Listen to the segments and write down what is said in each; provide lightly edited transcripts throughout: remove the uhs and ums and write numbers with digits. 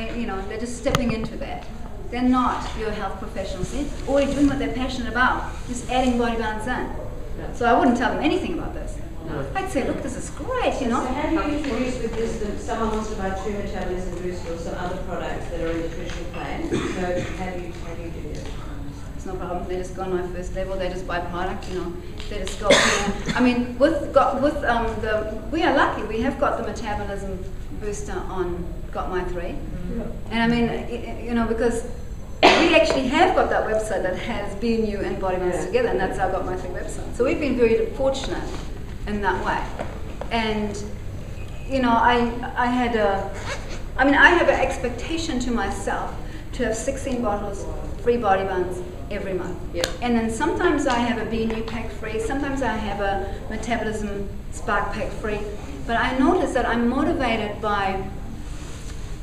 They're just stepping into that. They're not your health professionals. They're already doing what they're passionate about, just adding body balance in. So I wouldn't tell them anything about this. I'd say, look, this is great, So how do you introduce with this that someone wants to buy True Metabolism Booster or some other products that are in the nutrition plan? So how do you do that? It's no problem. They just go on my first level. They just buy product. They just go here. I mean, we are lucky. We have got the metabolism booster on Got My 3, and I mean, because we actually have got that website that has BNU and Body Balance together, and that's our Got My 3 website. So we've been very fortunate in that way. And I have an expectation to myself to have 16 bottles free Body Balance every month. And then sometimes I have a BNU pack free, sometimes I have a Metabolism Spark pack free. But I notice that I'm motivated by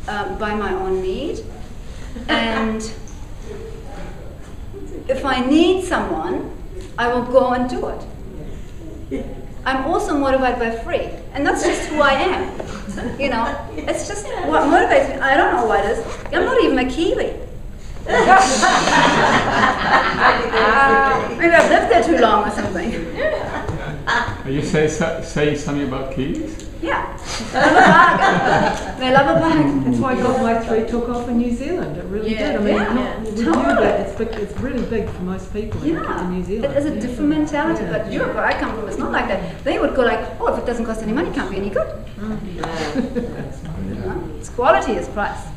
my own need, and if I need someone, I will go and do it. I'm also motivated by free, and that's just who I am. It's just what motivates me. I don't know what it is. I'm not even a Kiwi. Maybe I've lived there too long or something. Are you saying something about Kiwis? Yeah. They love a bargain. That's why Got My 3 took off in New Zealand. It really did. I mean, we knew that it's really big for most people in New Zealand. It is a different mentality, but Europe, where I come from, it's not like that. They would go like, oh, if it doesn't cost any money, it can't be any good. It's quality is price.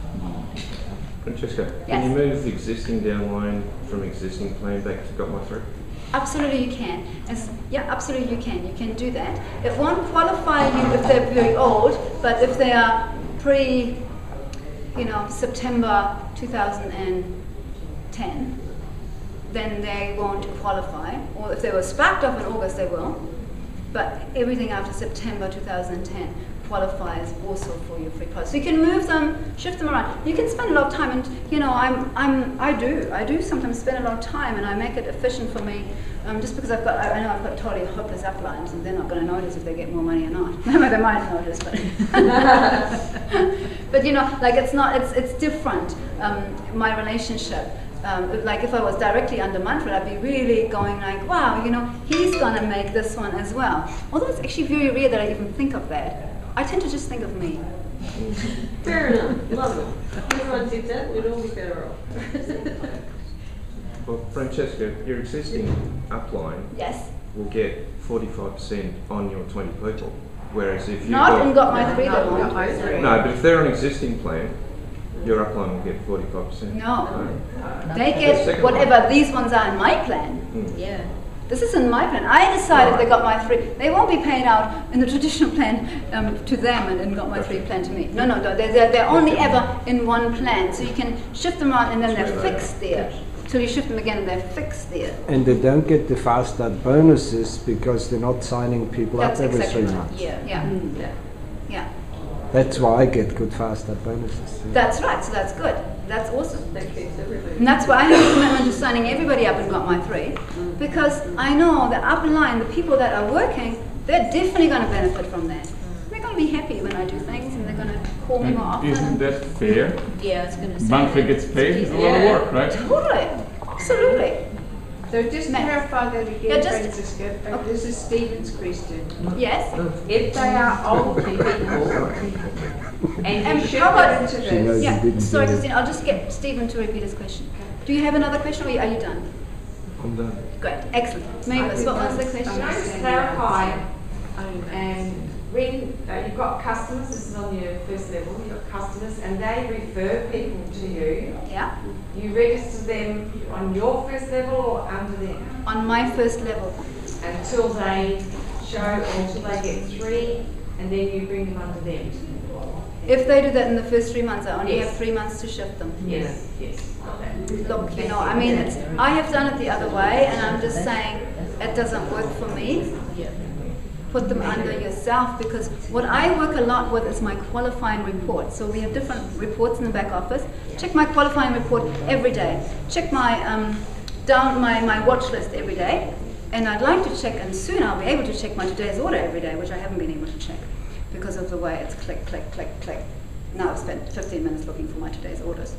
Francesca, can you move the existing downline from existing plan back to Got My 3? Absolutely you can. Absolutely you can. You can do that. It won't qualify you if they're very old, but if they are September 2010, then they won't qualify. Or if they were sparked off in August, they will. But everything after September 2010 qualifies also for your free products. So you can move them, shift them around. You can spend a lot of time, and I do sometimes spend a lot of time, and I make it efficient for me. Just because I know I've got totally hopeless uplines, and they're not going to notice if they get more money or not. They might notice, but but it's different. My relationship. Like if I was directly under Manfred, I'd be really going like, wow, he's going to make this one as well. Although it's actually very rare that I even think of that. I tend to just think of me. Fair enough. Love it. Everyone did that, we'd all be better off. Well, Francesca, your existing upline will get 45% on your 20 people. Whereas if you Got My 3, no, but if they're on existing plan, your upline will get 45%. No. They get whatever these ones are in my plan. Yeah. This is in my plan. I decide if they Got My 3. They won't be paid out in the traditional plan to them and in Got My 3 plan to me. No. They're only ever in one plan. So you can shift them around and then they're fixed there. Till you shift them again and they're fixed there. And they don't get the fast start bonuses because they're not signing people up every 3 months. Yeah. That's why I get good fast start bonuses. That's right, so that's good. That's awesome. And that's why I have a commitment to signing everybody up in Got My 3, because I know the upline, the people that are working, they're definitely going to benefit from that. They're going to be happy when I do things, and they're going to call me more often. Isn't that fair? Yeah, I was going to say. Manfred gets paid, it's a lot of work, right? Totally, absolutely. So just to clarify that again, Franziska, this is Stephen's question. Yes. If they are old people and you shift how about, it into this, sorry Christine, I'll just get Stephen to repeat his question. Do you have another question or are you done? I'm done. Great, excellent. Mavis, what was the question? Can I just clarify, when you've got customers, this is on your first level, you've got customers and they refer people to you. Yeah. You register them on your first level or under them? On my first level. Until they show, or until they get 3, and then you bring them under them. If they do that in the first 3 months, I only have 3 months to shift them. Yes. Got that. Look, I have done it the other way, and I'm just saying it doesn't work for me. Put them under yourself, because what I work a lot with is my qualifying report. So we have different reports in the back office. Check my qualifying report every day. Check my my watch list every day. And I'd like to check, and soon I'll be able to check my today's order every day, which I haven't been able to check because of the way it's click, click, click, click. Now I've spent 15 minutes looking for my today's orders.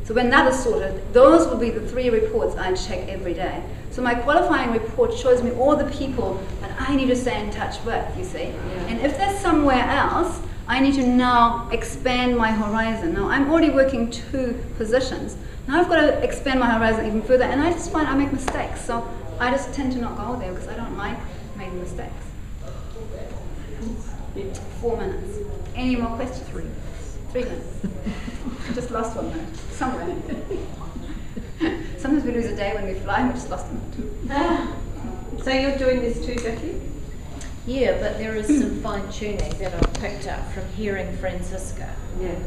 So when that is sorted, those will be the 3 reports I check every day. So my qualifying report shows me all the people that I need to stay in touch with, you see. Yeah. And if there's somewhere else, I need to now expand my horizon. Now I'm already working 2 positions. Now I've got to expand my horizon even further, and I just find I make mistakes. So I just tend to not go there because I don't like making mistakes. 4 minutes. Any more questions? 3 minutes. 3 minutes. Just lost 1 minute. Somewhere. Sometimes we lose a day when we fly and we just lost a minute. So you're doing this too, Jackie? Yeah, but there is some fine tuning that I've picked up from hearing Franziska. Yeah.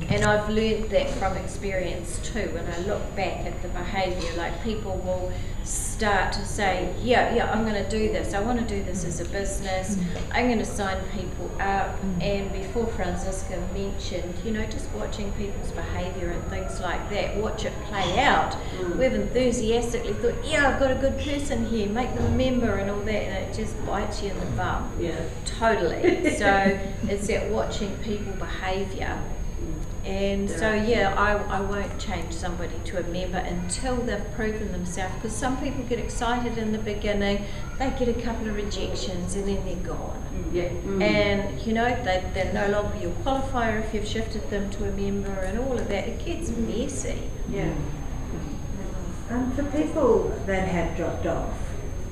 And I've learned that from experience too. When I look back at the behaviour, like people will start to say, yeah, I'm going to do this. I want to do this as a business. I'm going to sign people up. And before Franziska mentioned, just watching people's behaviour and things like that, watch it play out. We've enthusiastically thought, I've got a good person here, make them a member and all that, and it just bites you in the bum. Yeah. Totally. So it's that watching people behaviour. And so I won't change somebody to a member until they've proven themselves, because some people get excited in the beginning, they get a couple of rejections and then they're gone. And they're no longer your qualifier if you've shifted them to a member and all of that. It gets messy. For people that have dropped off,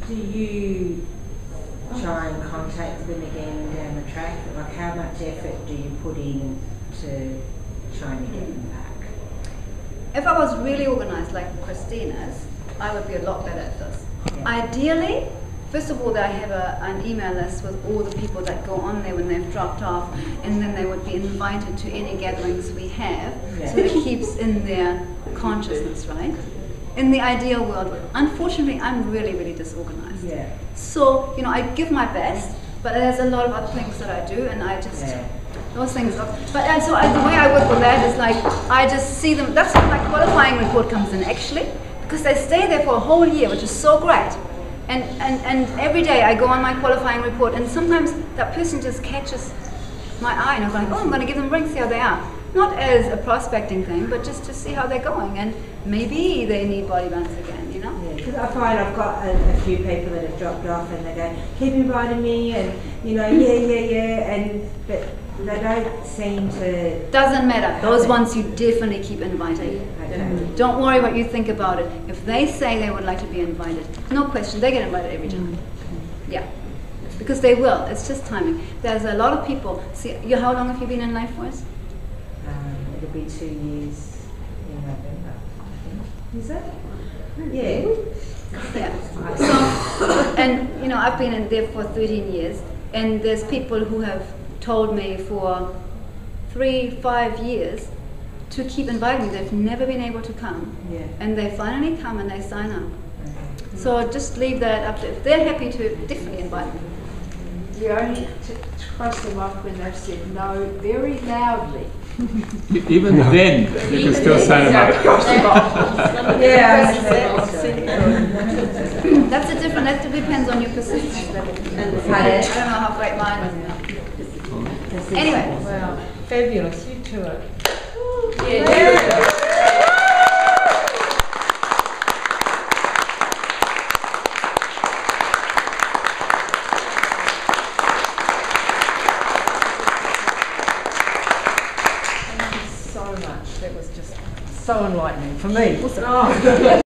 do you try and contact them again down the track? Like, how much effort do you put in to trying to get them back? If I was really organised like Christina's, I would be a lot better at this. Ideally, first of all, I have an email list with all the people that go on there when they've dropped off, and then they would be invited to any gatherings we have, so it keeps in their consciousness, right? In the ideal world, unfortunately, I'm really, really disorganised. So, I give my best, but there's a lot of other things that I do, and I just... Those things. The way I work with that is like, I just see them, that's when my qualifying report comes in actually, because they stay there for a whole year, which is so great. And every day I go on my qualifying report, and sometimes that person just catches my eye, and I'm like, I'm going to give them a ring, see how they are. Not as a prospecting thing, but just to see how they're going, and maybe they need body balance again, Because I find I've got a few people that have dropped off, and they go, keep inviting me, and but they don't seem to... Doesn't matter. Those ones you definitely keep inviting. Don't worry what you think about it. If they say they would like to be invited, no question, they get invited every time. Because they will. It's just timing. There's a lot of people. See, how long have you been in Life Force? It'll be 2 years in November, I think. Is it? So, and I've been in there for 13 years, and there's people who have told me for 3-5 years to keep inviting me. They've never been able to come, and they finally come and they sign up. So just leave that up to, if they're happy to, definitely invite me. You only cross them off when they've said no very loudly. Even then, you can still sign them up. That's a different, that depends on your persistence level. I don't know how great mine is. Anyway. Wow, fabulous, you two are. Thank you so much. That was just so enlightening for me.